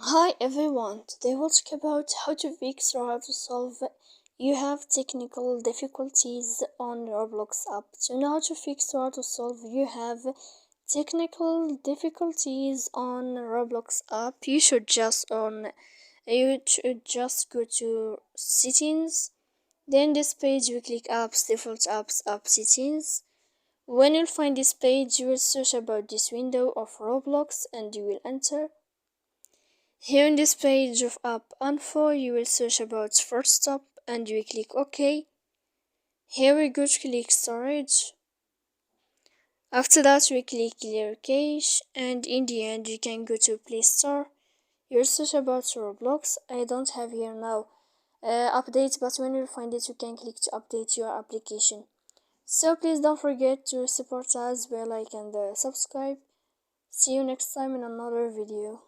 Hi everyone, today we'll talk about how to fix or how to solve you have technical difficulties on Roblox app. To know how to fix or how to solve you have technical difficulties on Roblox app, you should just go to settings. Then this page you click apps, default apps, app settings. When you'll find this page, you will search about this window of Roblox and you will enter. Here in this page of app info, you will search about first stop and you will click OK. Here we go to click storage. After that, we click clear cache, and in the end, you can go to Play Store. You'll search about Roblox. I don't have here now update, but when you find it, you can click to update your application. So please don't forget to support us by like and subscribe. See you next time in another video.